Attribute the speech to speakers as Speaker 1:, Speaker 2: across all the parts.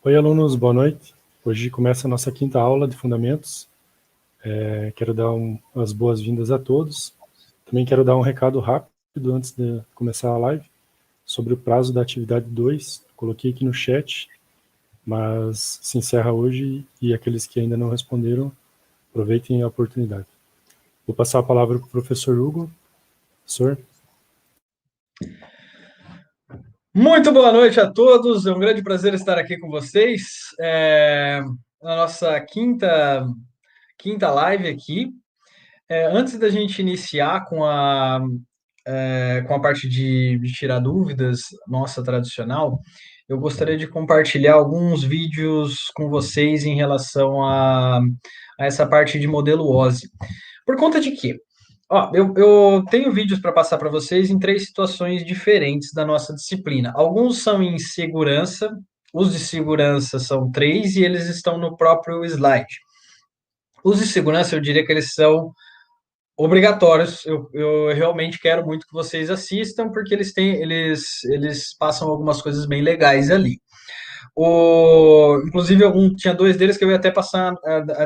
Speaker 1: Oi, alunos, boa noite. Hoje começa a nossa quinta aula de Fundamentos. Quero dar as boas-vindas a todos. Também quero dar um recado rápido antes de começar a live sobre o prazo da atividade 2. Coloquei aqui no chat, mas se encerra hoje e aqueles que ainda não responderam, aproveitem a oportunidade. Vou passar a palavra para o professor Hugo. Professor.
Speaker 2: Muito boa noite a todos, é um grande prazer estar aqui com vocês, na nossa quinta live aqui. Antes da gente iniciar com a parte de tirar dúvidas, nossa tradicional, eu gostaria de compartilhar alguns vídeos com vocês em relação a essa parte de modelo OSI. Por conta de quê? Ó, eu tenho vídeos para passar para vocês em três situações diferentes da nossa disciplina. Alguns são em segurança, os de segurança são três e eles estão no próprio slide. Os de segurança, eu diria que eles são obrigatórios. Eu realmente quero muito que vocês assistam, porque eles passam algumas coisas bem legais ali. Inclusive, tinha dois deles que eu ia até passar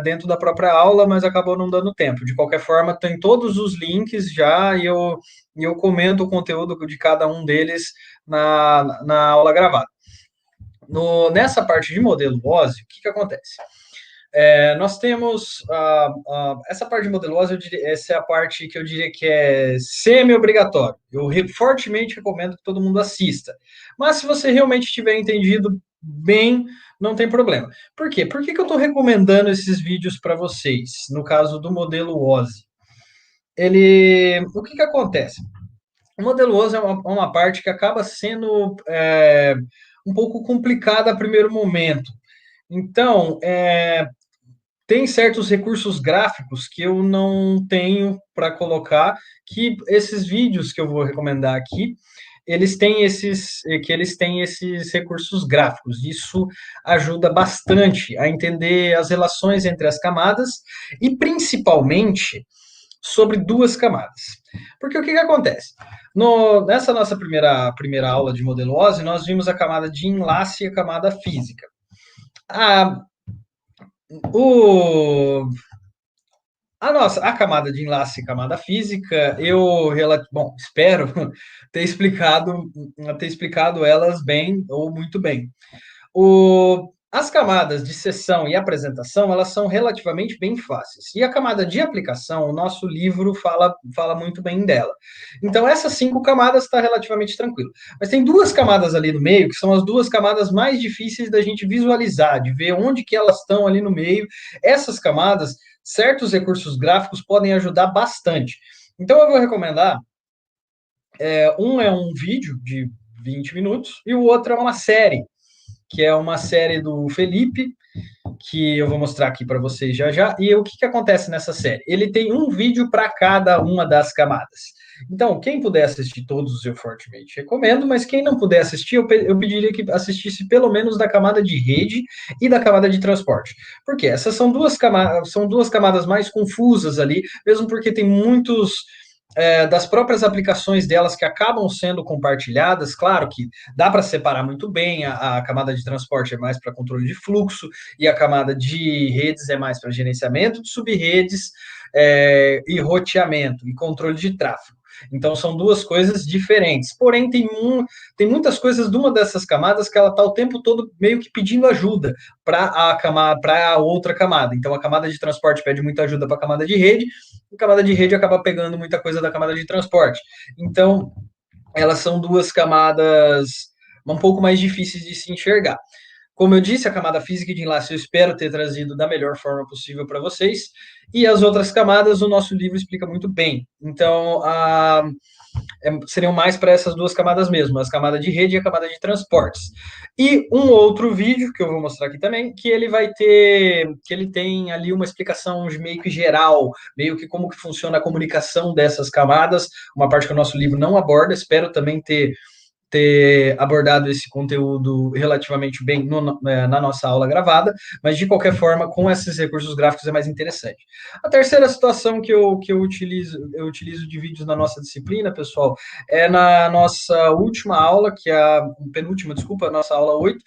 Speaker 2: dentro da própria aula, mas acabou não dando tempo. De qualquer forma, tem todos os links já e eu comento o conteúdo de cada um deles na aula gravada. Nessa parte de modelo OSI, o que acontece? Nós temos essa parte de modelo OSI, essa é a parte que eu diria que é semi-obrigatória. Eu fortemente recomendo que todo mundo assista. Mas se você realmente tiver entendido bem, não tem problema. Por quê? Por que eu estou recomendando esses vídeos para vocês, no caso do modelo OSI? O que acontece? O modelo OSI é uma parte que acaba sendo um pouco complicada a primeiro momento. Então, tem certos recursos gráficos que eu não tenho para colocar, que esses vídeos que eu vou recomendar aqui, eles têm esses recursos gráficos. Isso ajuda bastante a entender as relações entre as camadas e principalmente sobre duas camadas. Porque o que acontece? Nessa nossa primeira aula de modelo OSI, nós vimos a camada de enlace e a camada física. A, o, a camada de enlace e camada física, espero ter explicado elas bem ou muito bem. As camadas de sessão e apresentação, elas são relativamente bem fáceis. E a camada de aplicação, o nosso livro fala muito bem dela. Então, essas 5 camadas está relativamente tranquilo. Mas tem duas camadas ali no meio, que são as duas camadas mais difíceis da gente visualizar, de ver onde que elas estão ali no meio. Essas camadas, certos recursos gráficos podem ajudar bastante. Então, eu vou recomendar, um é um vídeo de 20 minutos e o outro é uma série, que é uma série do Felipe, que eu vou mostrar aqui para vocês já já. E o que acontece nessa série? Ele tem um vídeo para cada uma das camadas. Então, quem puder assistir todos, eu fortemente recomendo, mas quem não puder assistir, eu pediria que assistisse pelo menos da camada de rede e da camada de transporte. Porque essas são duas camadas mais confusas ali, mesmo porque tem muitos das próprias aplicações delas que acabam sendo compartilhadas. Claro que dá para separar muito bem, a camada de transporte é mais para controle de fluxo e a camada de redes é mais para gerenciamento de subredes, e roteamento e controle de tráfego. Então, são duas coisas diferentes. Porém, tem muitas coisas de uma dessas camadas que ela está o tempo todo meio que pedindo ajuda para a outra camada. Então, a camada de transporte pede muita ajuda para a camada de rede, a camada de rede acaba pegando muita coisa da camada de transporte. Então, elas são duas camadas um pouco mais difíceis de se enxergar. Como eu disse, a camada física e de enlace eu espero ter trazido da melhor forma possível para vocês. E as outras camadas, o nosso livro explica muito bem. Então, seriam mais para essas duas camadas mesmo, as camadas de rede e a camada de transportes. E um outro vídeo que eu vou mostrar aqui também, que ele tem ali uma explicação meio que geral, meio que como que funciona a comunicação dessas camadas, uma parte que o nosso livro não aborda. Espero também ter abordado esse conteúdo relativamente bem na nossa aula gravada, mas de qualquer forma, com esses recursos gráficos é mais interessante. A terceira situação que eu utilizo de vídeos na nossa disciplina, pessoal, é na nossa última aula, que é a penúltima, desculpa, a nossa aula 8,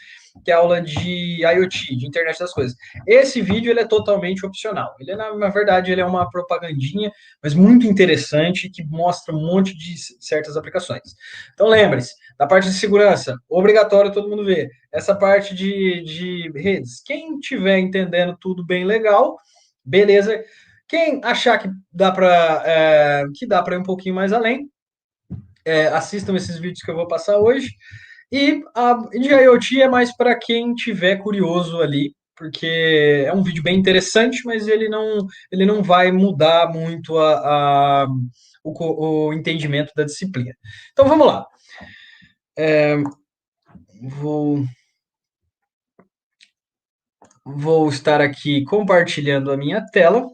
Speaker 2: que é a aula de IoT, de internet das coisas. Esse vídeo ele é totalmente opcional. Ele, na verdade, ele é uma propagandinha, mas muito interessante, que mostra um monte de certas aplicações. Então, lembre-se, da parte de segurança, obrigatório todo mundo ver. Essa parte de redes, quem tiver entendendo tudo bem legal, beleza. Quem achar que dá para ir um pouquinho mais além, assistam esses vídeos que eu vou passar hoje. E a de IoT é mais para quem tiver curioso ali, porque é um vídeo bem interessante, mas ele não vai mudar muito o entendimento da disciplina. Então vamos lá. Vou, vou estar aqui compartilhando a minha tela.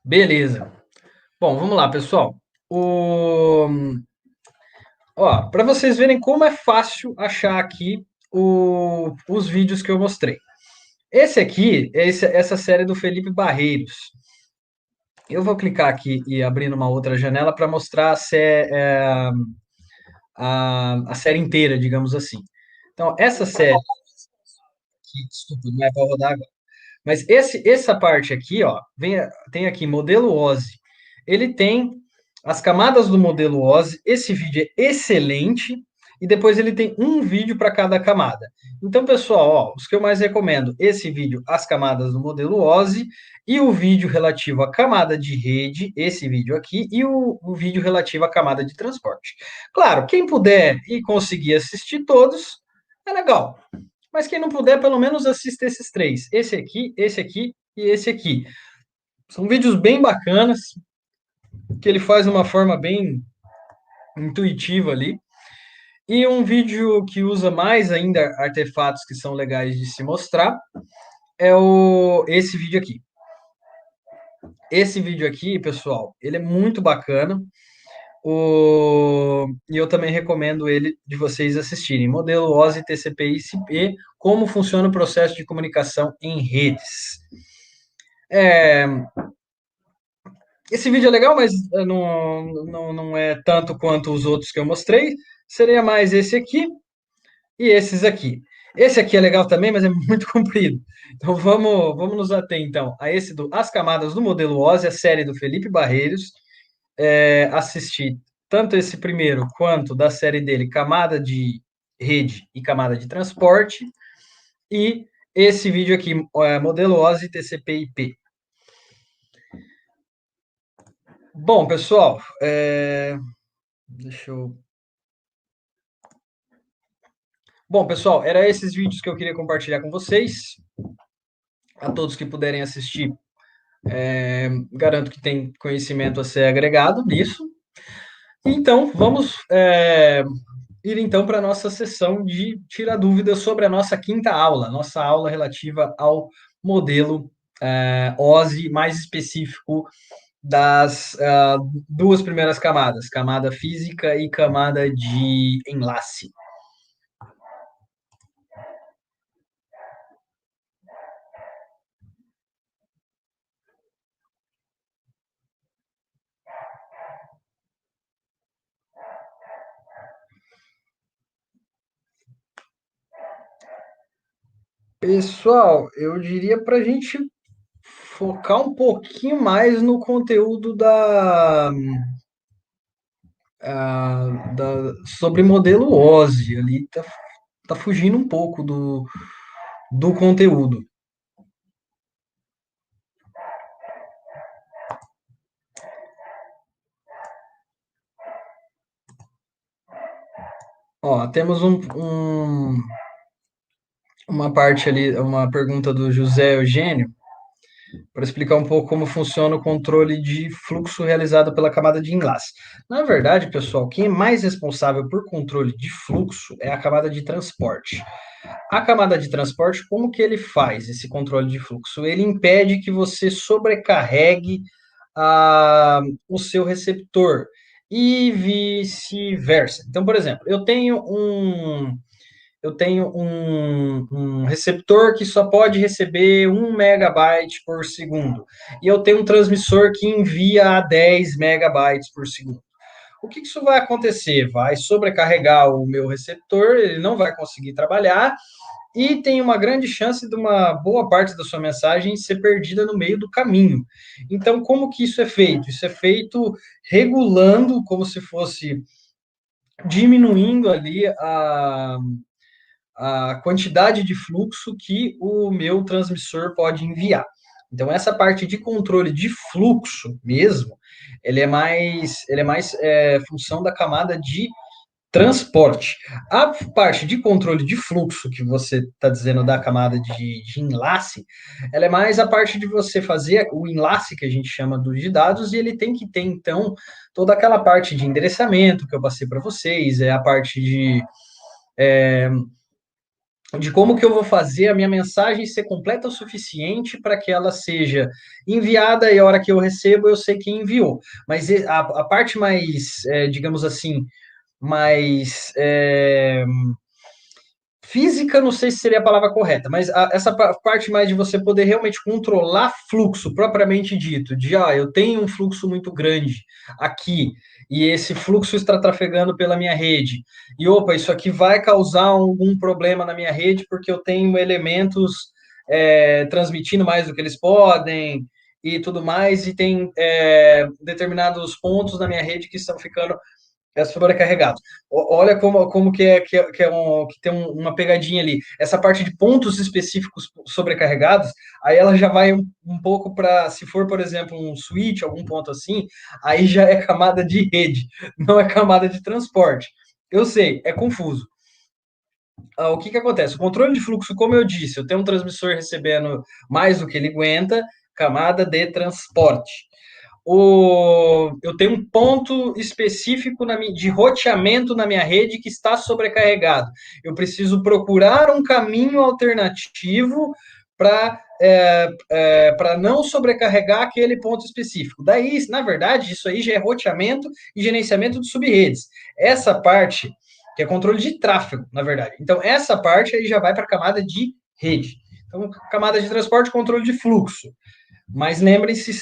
Speaker 2: Beleza. Bom, vamos lá, pessoal. Ó, para vocês verem como é fácil achar aqui os vídeos que eu mostrei. Esse aqui é essa série do Felipe Barreiros. Eu vou clicar aqui e abrir numa outra janela para mostrar a série inteira, digamos assim. Então, essa série, aqui, desculpa, não é para rodar agora. Mas essa parte aqui, ó, tem aqui modelo OSI. Ele tem as camadas do modelo OSI. Esse vídeo é excelente. E depois ele tem um vídeo para cada camada. Então, pessoal, ó, os que eu mais recomendo, esse vídeo, as camadas do modelo OSI, e o vídeo relativo à camada de rede, esse vídeo aqui, e o vídeo relativo à camada de transporte. Claro, quem puder e conseguir assistir todos, é legal. Mas quem não puder, pelo menos assista esses três. Esse aqui e esse aqui. São vídeos bem bacanas, que ele faz de uma forma bem intuitiva ali. E um vídeo que usa mais ainda artefatos que são legais de se mostrar é esse vídeo aqui. Esse vídeo aqui, pessoal, ele é muito bacana. E eu também recomendo ele de vocês assistirem. Modelo OSI TCP/IP, como funciona o processo de comunicação em redes. Esse vídeo é legal, mas não é tanto quanto os outros que eu mostrei. Seria mais esse aqui e esses aqui. Esse aqui é legal também, mas é muito comprido. Então vamos nos ater então a esse As Camadas do Modelo OSI, a série do Felipe Barreiros. Assistir tanto esse primeiro quanto da série dele, camada de rede e camada de transporte, e esse vídeo aqui, modelo OSI TCP/IP. Bom, pessoal, deixa eu. Bom, pessoal, era esses vídeos que eu queria compartilhar com vocês. A todos que puderem assistir, garanto que tem conhecimento a ser agregado nisso. Então, vamos ir então para a nossa sessão de tirar dúvidas sobre a nossa quinta aula, nossa aula relativa ao modelo OSI, mais específico das duas primeiras camadas, camada física e camada de enlace. Pessoal, eu diria para a gente focar um pouquinho mais no conteúdo sobre modelo OSI. Ali tá fugindo um pouco do conteúdo. Ó, temos uma parte ali, uma pergunta do José Eugênio, para explicar um pouco como funciona o controle de fluxo realizado pela camada de enlace. Na verdade, pessoal, quem é mais responsável por controle de fluxo é a camada de transporte. A camada de transporte, como que ele faz esse controle de fluxo? Ele impede que você sobrecarregue o seu receptor e vice-versa. Então, por exemplo, eu tenho um receptor que só pode receber 1 megabyte por segundo. E eu tenho um transmissor que envia a 10 megabytes por segundo. O que isso vai acontecer? Vai sobrecarregar o meu receptor, ele não vai conseguir trabalhar e tem uma grande chance de uma boa parte da sua mensagem ser perdida no meio do caminho. Então, como que isso é feito? Isso é feito regulando, como se fosse diminuindo ali a quantidade de fluxo que o meu transmissor pode enviar. Então, essa parte de controle de fluxo mesmo, ele é mais função da camada de transporte. A parte de controle de fluxo que você está dizendo da camada de enlace, ela é mais a parte de você fazer o enlace que a gente chama de dados, e ele tem que ter, então, toda aquela parte de endereçamento que eu passei para vocês, é a parte de como que eu vou fazer a minha mensagem ser completa o suficiente para que ela seja enviada e a hora que eu recebo eu sei quem enviou. Mas a parte mais, digamos assim, mais física, não sei se seria a palavra correta, mas essa parte mais de você poder realmente controlar fluxo propriamente dito, de eu tenho um fluxo muito grande aqui, e esse fluxo está trafegando pela minha rede, e opa, isso aqui vai causar algum problema na minha rede, porque eu tenho elementos transmitindo mais do que eles podem, e tudo mais, e tem determinados pontos na minha rede que estão ficando sobrecarregado. Olha como que tem uma pegadinha ali. Essa parte de pontos específicos sobrecarregados, aí ela já vai um pouco para, se for, por exemplo, um switch, algum ponto assim, aí já é camada de rede, não é camada de transporte. Eu sei, é confuso. O que acontece? O controle de fluxo, como eu disse, eu tenho um transmissor recebendo mais do que ele aguenta, camada de transporte. Eu tenho um ponto específico de roteamento na minha rede que está sobrecarregado. Eu preciso procurar um caminho alternativo para não sobrecarregar aquele ponto específico. Daí, na verdade, isso aí já é roteamento e gerenciamento de subredes. Essa parte, que é controle de tráfego, na verdade. Então, essa parte aí já vai para a camada de rede. Então, camada de transporte, controle de fluxo. Mas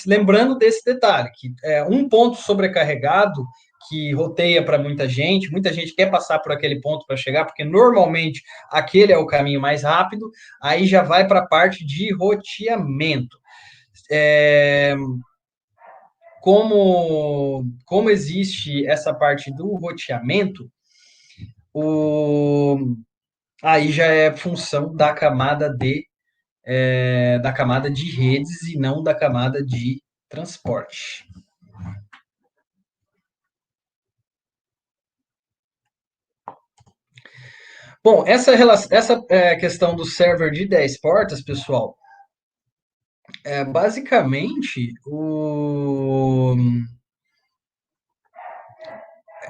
Speaker 2: lembrando desse detalhe, que um ponto sobrecarregado que roteia para muita gente quer passar por aquele ponto para chegar, porque normalmente aquele é o caminho mais rápido, aí já vai para a parte de roteamento. Como existe essa parte do roteamento, aí já é função da camada de redes e não da camada de transporte. Bom, essa questão do server de 10 portas, pessoal, basicamente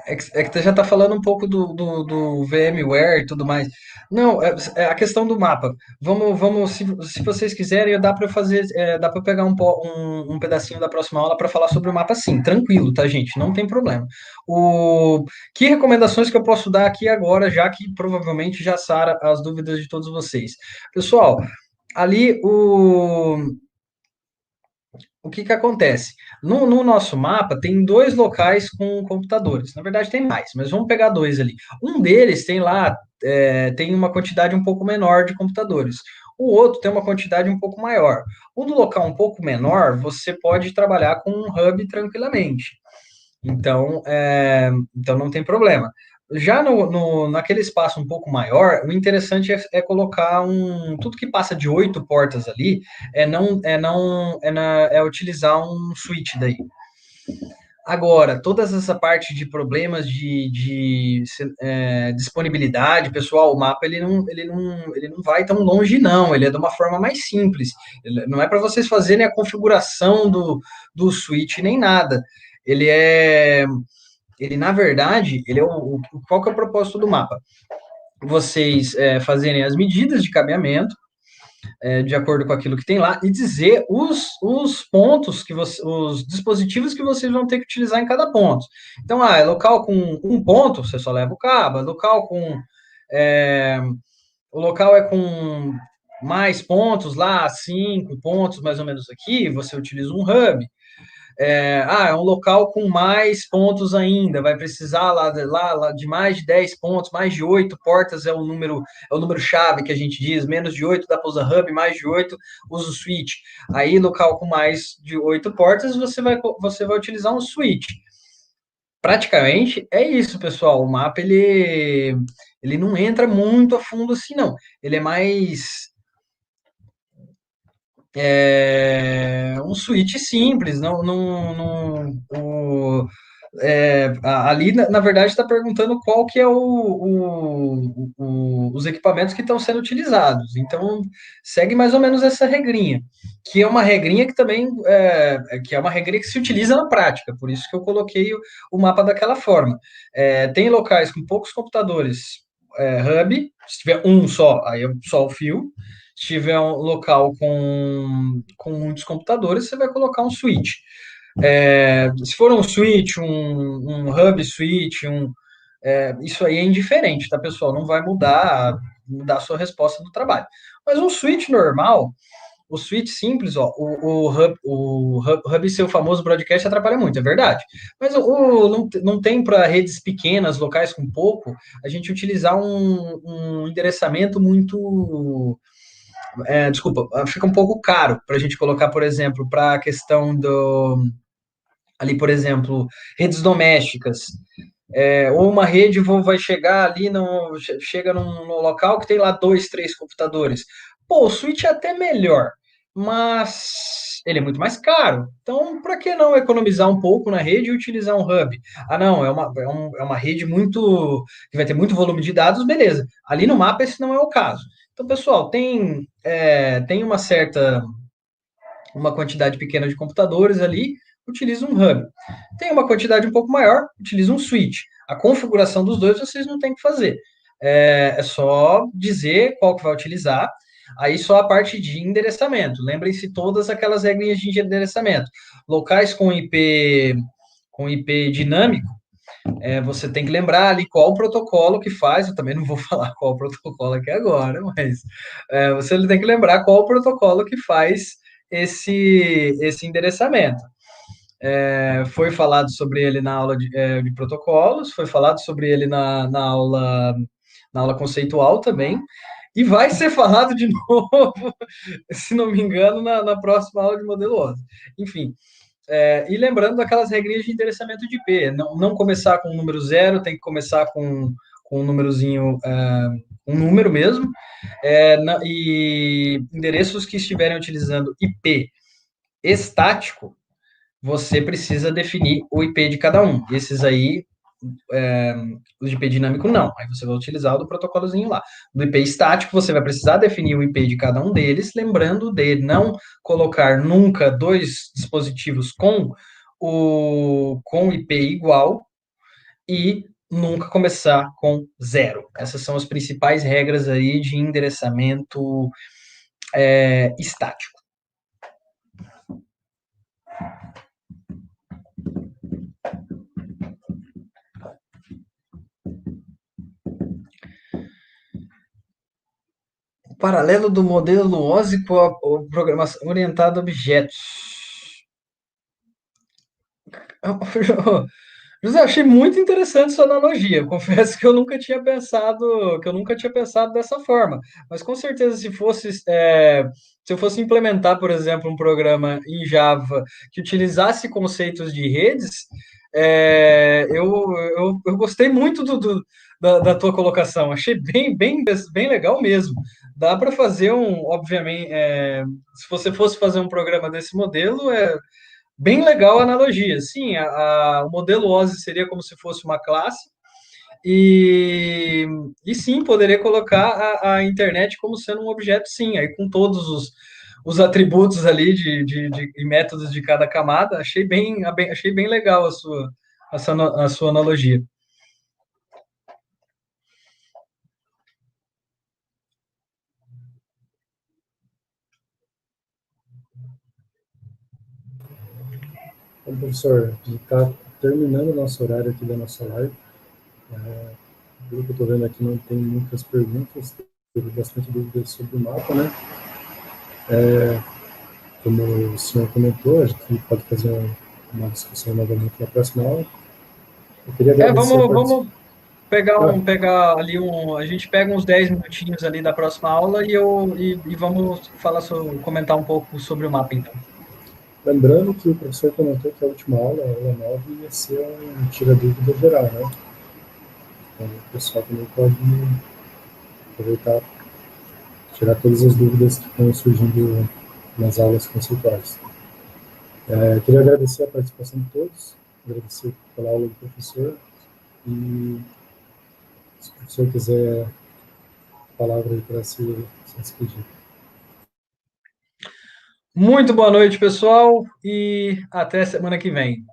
Speaker 2: É que você já está falando um pouco do VMware e tudo mais. Não, é a questão do mapa. Vamos, se vocês quiserem, dá para fazer, dá para pegar um pedacinho da próxima aula para falar sobre o mapa, sim, tranquilo, tá, gente? Não tem problema. Que recomendações que eu posso dar aqui agora, já que provavelmente já sara as dúvidas de todos vocês. Pessoal, ali o que acontece? No nosso mapa tem 2 locais com computadores. Na verdade, tem mais, mas vamos pegar 2 ali. Um deles tem lá, tem uma quantidade um pouco menor de computadores. O outro tem uma quantidade um pouco maior. O do local um pouco menor, você pode trabalhar com um hub tranquilamente. Então não tem problema. Já naquele espaço um pouco maior, o interessante é colocar tudo que passa de 8 portas ali, é utilizar um switch daí. Agora, toda essa parte de problemas de disponibilidade, pessoal, o mapa ele não vai tão longe, não. Ele é de uma forma mais simples. Não é para vocês fazerem a configuração do switch nem nada. Na verdade, qual que é o propósito do mapa? Vocês fazerem as medidas de cabeamento, de acordo com aquilo que tem lá, e dizer os pontos os dispositivos que vocês vão ter que utilizar em cada ponto. Então, é local com um ponto, você só leva o cabo, é local com O local é com mais pontos lá, 5 pontos mais ou menos aqui, você utiliza um hub. É um local com mais pontos ainda, vai precisar lá de mais de 10 pontos, mais de 8 portas é o número chave que a gente diz, menos de 8 dá para usar hub, mais de 8 usa o switch. Aí, local com mais de 8 portas, você vai utilizar um switch. Praticamente é isso, pessoal. O mapa ele não entra muito a fundo assim, não. Ele é mais um switch simples, ali, na verdade, está perguntando qual que é os equipamentos que estão sendo utilizados. Então, segue mais ou menos essa regrinha, que é uma regrinha que também que é uma regrinha que se utiliza na prática, por isso que eu coloquei o mapa daquela forma. Tem locais com poucos computadores, hub, se tiver um só, aí é só o fio. Se tiver um local com muitos computadores, você vai colocar um switch. Se for um switch, um hub switch, isso aí é indiferente, tá, pessoal? Não vai mudar a sua resposta do trabalho. Mas um switch normal, o switch simples, ó, o hub ser o famoso broadcast atrapalha muito, é verdade. Mas não tem para redes pequenas, locais com pouco, a gente utilizar um endereçamento muito desculpa, fica um pouco caro para a gente colocar, por exemplo, para a questão ali, por exemplo, redes domésticas. Ou uma rede vai chegar ali, chega num local que tem lá 2, 3 computadores. Pô, o switch é até melhor, mas ele é muito mais caro. Então, para que não economizar um pouco na rede e utilizar um hub? Ah, não, é uma rede que vai ter muito volume de dados, beleza. Ali no mapa esse não é o caso. Então, pessoal, tem uma quantidade pequena de computadores ali, utiliza um hub. Tem uma quantidade um pouco maior, utiliza um switch. A configuração dos dois vocês não têm que fazer. É só dizer qual que vai utilizar. Aí só a parte de endereçamento. Lembrem-se todas aquelas regrinhas de endereçamento. Locais com IP dinâmico, você tem que lembrar ali qual o protocolo que faz. Eu também não vou falar qual o protocolo aqui agora, mas você tem que lembrar qual o protocolo que faz esse endereçamento. Foi falado sobre ele na aula de protocolos, foi falado sobre ele na aula conceitual também, e vai ser falado de novo, se não me engano, na próxima aula de modelo OSI. Enfim, e lembrando daquelas regrinhas de endereçamento de IP, não começar com o número 0, tem que começar com um númerozinho, um número mesmo, e endereços que estiverem utilizando IP estático, você precisa definir o IP de cada um. Esses aí, os de IP dinâmico, não. Aí você vai utilizar o do protocolozinho lá. Do IP estático, você vai precisar definir o IP de cada um deles, lembrando de não colocar nunca dois dispositivos com IP igual e nunca começar com 0. Essas são as principais regras aí de endereçamento estático. Paralelo do modelo OSI com a programação orientada a objetos. José, achei muito interessante sua analogia. Confesso que eu nunca tinha pensado dessa forma. Mas com certeza, se eu fosse implementar, por exemplo, um programa em Java que utilizasse conceitos de redes, eu gostei muito da tua colocação. Achei bem legal mesmo. Dá para fazer obviamente, se você fosse fazer um programa desse modelo, bem legal a analogia. Sim, o modelo OSI seria como se fosse uma classe, e sim, poderia colocar a internet como sendo um objeto, sim, aí com todos os atributos ali e métodos de cada camada. Achei bem legal a sua analogia.
Speaker 1: Bom, professor, está terminando o nosso horário aqui da nossa live. Pelo que eu estou vendo aqui, não tem muitas perguntas, teve bastante dúvidas sobre o mapa, né? Como o senhor comentou, a gente pode fazer uma discussão novamente na próxima aula. Eu queria agradecer a participação.
Speaker 2: Vamos pegar ali a gente pega uns 10 minutinhos ali da próxima aula e vamos comentar um pouco sobre o mapa, então.
Speaker 1: Lembrando que o professor comentou que a última aula, a aula 9, ia ser um tira-dúvida geral, né? Então, o pessoal também pode aproveitar, tirar todas as dúvidas que estão surgindo nas aulas conceituais. Queria agradecer a participação de todos, agradecer pela aula do professor e, se o professor quiser a palavra aí para se despedir.
Speaker 2: Muito boa noite, pessoal, e até semana que vem.